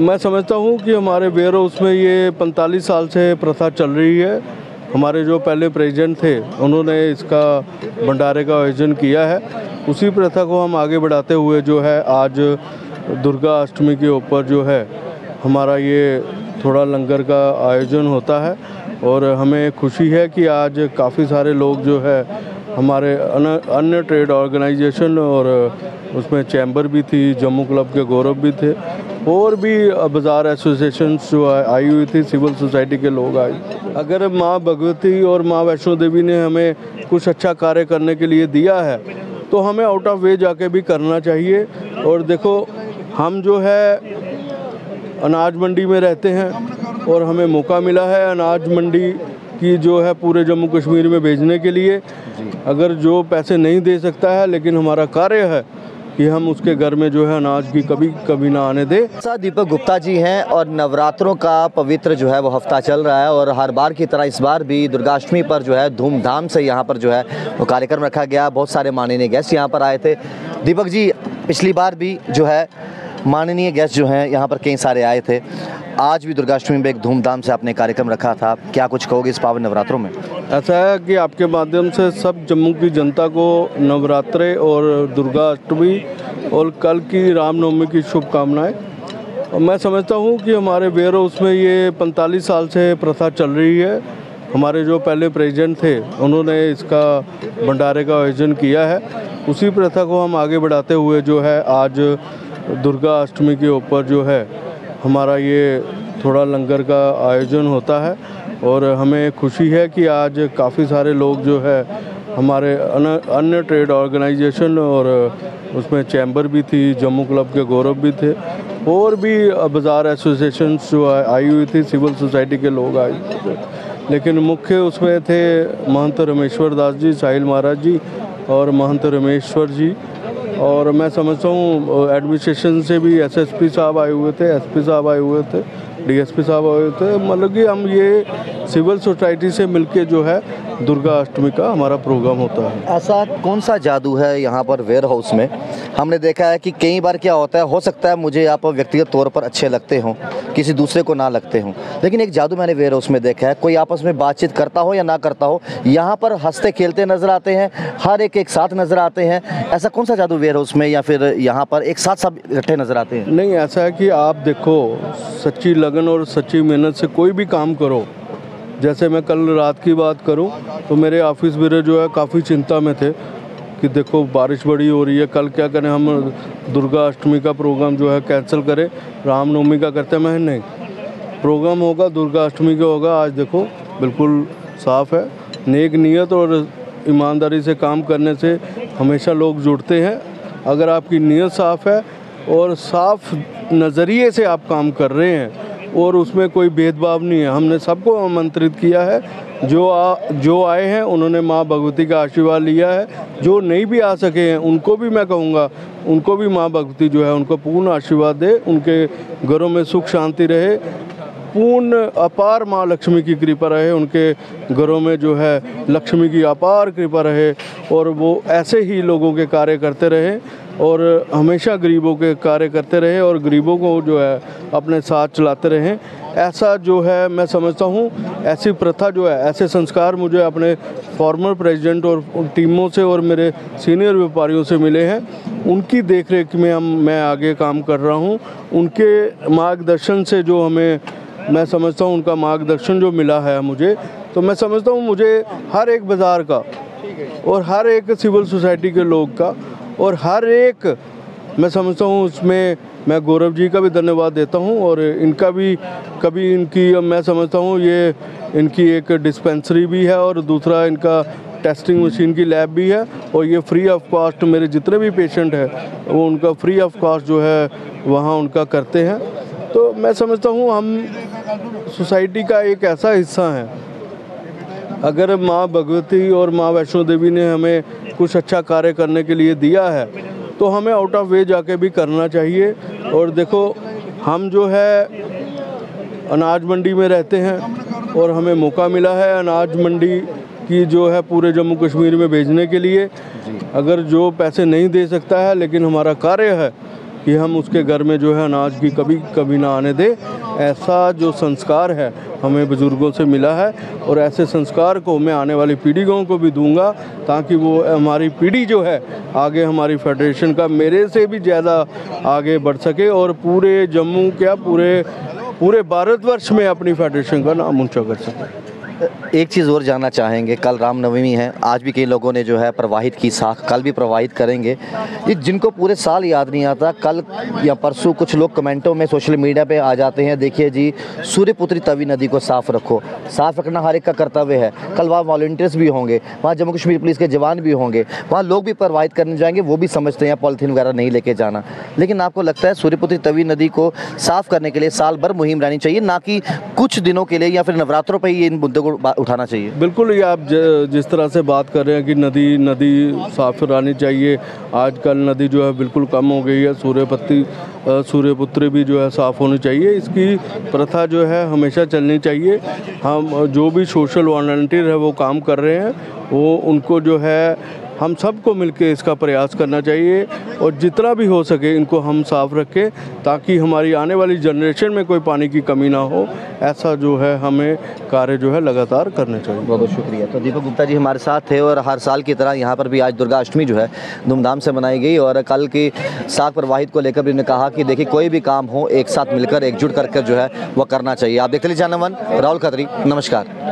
मैं समझता हूँ कि हमारे वेयर हाउस में ये 45 साल से प्रथा चल रही है। हमारे जो पहले प्रेसिडेंट थे उन्होंने इसका भंडारे का आयोजन किया है। उसी प्रथा को हम आगे बढ़ाते हुए जो है आज दुर्गा अष्टमी के ऊपर जो है हमारा ये थोड़ा लंगर का आयोजन होता है और हमें खुशी है कि आज काफ़ी सारे लोग जो है हमारे अन्य ट्रेड ऑर्गेनाइजेशन और उसमें चैम्बर भी थी, जम्मू क्लब के गौरव भी थे और भी बाज़ार एसोसिएशन जो आई हुई थी, सिविल सोसाइटी के लोग आए। अगर माँ भगवती और माँ वैष्णो देवी ने हमें कुछ अच्छा कार्य करने के लिए दिया है तो हमें आउट ऑफ वे जाके भी करना चाहिए। और देखो, हम जो है अनाज मंडी में रहते हैं और हमें मौका मिला है अनाज मंडी की जो है पूरे जम्मू कश्मीर में भेजने के लिए। अगर जो पैसे नहीं दे सकता है लेकिन हमारा कार्य है कि हम उसके घर में जो है अनाज की कभी ना आने दे। दीपक गुप्ता जी हैं और नवरात्रों का पवित्र जो है वो हफ्ता चल रहा है और हर बार की तरह इस बार भी दुर्गाष्टमी पर जो है धूमधाम से यहाँ पर जो है वो कार्यक्रम रखा गया। बहुत सारे माननीय गेस्ट यहाँ पर आए थे। दीपक जी, पिछली बार भी जो है माननीय गेस्ट जो हैं यहाँ पर कई सारे आए थे, आज भी दुर्गाष्टमी में एक धूमधाम से आपने कार्यक्रम रखा था, क्या कुछ कहोगे इस पावन नवरात्रों में? ऐसा है कि आपके माध्यम से सब जम्मू की जनता को नवरात्रे और दुर्गा अष्टमी और कल की रामनवमी की शुभकामनाएं। और मैं समझता हूँ कि हमारे वेयर हाउस में ये 45 साल से प्रथा चल रही है। हमारे जो पहले प्रेसिडेंट थे उन्होंने इसका भंडारे का आयोजन किया है। उसी प्रथा को हम आगे बढ़ाते हुए जो है आज दुर्गा अष्टमी के ऊपर जो है हमारा ये थोड़ा लंगर का आयोजन होता है और हमें खुशी है कि आज काफ़ी सारे लोग जो है हमारे अन्य ट्रेड ऑर्गेनाइजेशन और उसमें चैम्बर भी थी, जम्मू क्लब के गौरव भी थे और भी बाज़ार एसोसिएशन जो आई हुई थी, सिविल सोसाइटी के लोग आए थे। लेकिन मुख्य उसमें थे महंत रमेश्वर दास जी, साहिल महाराज जी और महंत रमेश्वर जी। और मैं समझता हूँ एडमिनिस्ट्रेशन से भी एसएसपी साहब आए हुए थे, एसपी साहब आए हुए थे, डीएसपी साहब आए हुए थे। मतलब कि हम ये सिविल सोसाइटी से मिलके जो है दुर्गा अष्टमी का हमारा प्रोग्राम होता है। ऐसा कौन सा जादू है यहाँ पर वेयर हाउस में? हमने देखा है कि कई बार क्या होता है, हो सकता है मुझे आप व्यक्तिगत तौर पर अच्छे लगते हों, किसी दूसरे को ना लगते हों, लेकिन एक जादू मैंने वेयर हाउस में देखा है, कोई आपस में बातचीत करता हो या ना करता हो, यहाँ पर हंसते खेलते नजर आते हैं, हर एक साथ नजर आते हैं। ऐसा कौन सा जादू वेयर हाउस में या फिर यहाँ पर एक साथ सब इकट्ठे नजर आते हैं? नहीं, ऐसा है कि आप देखो, सच्ची लगन और सच्ची मेहनत से कोई भी काम करो। जैसे मैं कल रात की बात करूं तो मेरे ऑफिस मेरे जो है काफ़ी चिंता में थे कि देखो बारिश बड़ी हो रही है, कल क्या करें, हम दुर्गा अष्टमी का प्रोग्राम जो है कैंसिल करें, रामनवमी का करते हैं। मैं नहीं, प्रोग्राम होगा दुर्गा अष्टमी का होगा। आज देखो बिल्कुल साफ़ है, नेक नीयत और ईमानदारी से काम करने से हमेशा लोग जुड़ते हैं। अगर आपकी नीयत साफ़ है और साफ़ नज़रिए से आप काम कर रहे हैं और उसमें कोई भेदभाव नहीं है, हमने सबको आमंत्रित किया है। जो आए हैं उन्होंने माँ भगवती का आशीर्वाद लिया है, जो नहीं भी आ सके हैं उनको भी मैं कहूँगा, उनको भी माँ भगवती जो है उनको पूर्ण आशीर्वाद दे, उनके घरों में सुख शांति रहे, पूर्ण अपार माँ लक्ष्मी की कृपा रहे, उनके घरों में जो है लक्ष्मी की अपार कृपा रहे और वो ऐसे ही लोगों के कार्य करते रहें और हमेशा गरीबों के कार्य करते रहे और गरीबों को जो है अपने साथ चलाते रहें। ऐसा जो है मैं समझता हूँ, ऐसी प्रथा जो है, ऐसे संस्कार मुझे अपने फॉर्मर प्रेसिडेंट और टीमों से और मेरे सीनियर व्यापारियों से मिले हैं। उनकी देखरेख में मैं आगे काम कर रहा हूँ। उनके मार्गदर्शन से जो हमें, मैं समझता हूँ उनका मार्गदर्शन जो मिला है मुझे, तो मैं समझता हूँ मुझे हर एक बाज़ार का और हर एक सिविल सोसाइटी के लोग का और हर एक, मैं समझता हूँ उसमें मैं गौरव जी का भी धन्यवाद देता हूँ और इनका भी, कभी इनकी मैं समझता हूँ ये इनकी एक डिस्पेंसरी भी है और दूसरा इनका टेस्टिंग मशीन की लैब भी है और ये फ्री ऑफ कॉस्ट मेरे जितने भी पेशेंट हैं वो उनका फ्री ऑफ कॉस्ट जो है वहाँ उनका करते हैं। तो मैं समझता हूँ हम सोसाइटी का एक ऐसा हिस्सा हैं। अगर माँ भगवती और माँ वैष्णो देवी ने हमें कुछ अच्छा कार्य करने के लिए दिया है तो हमें आउट ऑफ वे जाके भी करना चाहिए। और देखो, हम जो है अनाज मंडी में रहते हैं और हमें मौका मिला है अनाज मंडी की जो है पूरे जम्मू कश्मीर में भेजने के लिए। अगर जो पैसे नहीं दे सकता है लेकिन हमारा कार्य है कि हम उसके घर में जो है अनाज की कभी कभी ना आने दे। ऐसा जो संस्कार है हमें बुज़ुर्गों से मिला है और ऐसे संस्कार को मैं आने वाली पीढ़ियों को भी दूंगा, ताकि वो हमारी पीढ़ी जो है आगे हमारी फेडरेशन का मेरे से भी ज़्यादा आगे बढ़ सके और पूरे जम्मू क्या पूरे भारतवर्ष में अपनी फेडरेशन का नाम ऊंचा कर सके। एक चीज़ और जानना चाहेंगे, कल रामनवमी है, आज भी कई लोगों ने जो है प्रवाहित की साख, कल भी प्रवाहित करेंगे। ये जिनको पूरे साल याद नहीं आता, कल या परसों कुछ लोग कमेंटों में सोशल मीडिया पे आ जाते हैं, देखिए जी सूर्यपुत्री तवी नदी को साफ़ रखो। साफ़ रखना हर एक का कर्तव्य है। कल वहाँ वॉलंटियर्स भी होंगे, वहाँ जम्मू कश्मीर पुलिस के जवान भी होंगे, वहाँ लोग भी प्रवाहित करने जाएंगे, वो भी समझते हैं पॉलीथीन वगैरह नहीं लेके जाना। लेकिन आपको लगता है सूर्यपुत्री तवी नदी को साफ़ करने के लिए साल भर मुहिम रहनी चाहिए, ना कि कुछ दिनों के लिए या फिर नवरात्रों पर ही इन मुद्दों को उठाना चाहिए? बिल्कुल, ये आप जिस तरह से बात कर रहे हैं कि नदी साफ रहनी चाहिए, आजकल नदी जो है बिल्कुल कम हो गई है। सूर्यपुत्री भी जो है साफ़ होनी चाहिए। इसकी प्रथा जो है हमेशा चलनी चाहिए। हम जो भी सोशल वॉलंटियर है वो काम कर रहे हैं, वो उनको जो है हम सबको मिलके इसका प्रयास करना चाहिए और जितना भी हो सके इनको हम साफ़ रखें, ताकि हमारी आने वाली जनरेशन में कोई पानी की कमी ना हो। ऐसा जो है हमें कार्य जो है लगातार करने चाहिए। बहुत बहुत शुक्रिया। तो दीपक गुप्ता जी हमारे साथ थे और हर साल की तरह यहाँ पर भी आज दुर्गा अष्टमी जो है धूमधाम से मनाई गई और कल की साख प्रवाहित को लेकर भी उन्होंने कहा कि देखिए कोई भी काम हो एक साथ मिलकर एकजुट करके जो है वो करना चाहिए। आप देखते रहिए चैनल 1, राहुल खत्री, नमस्कार।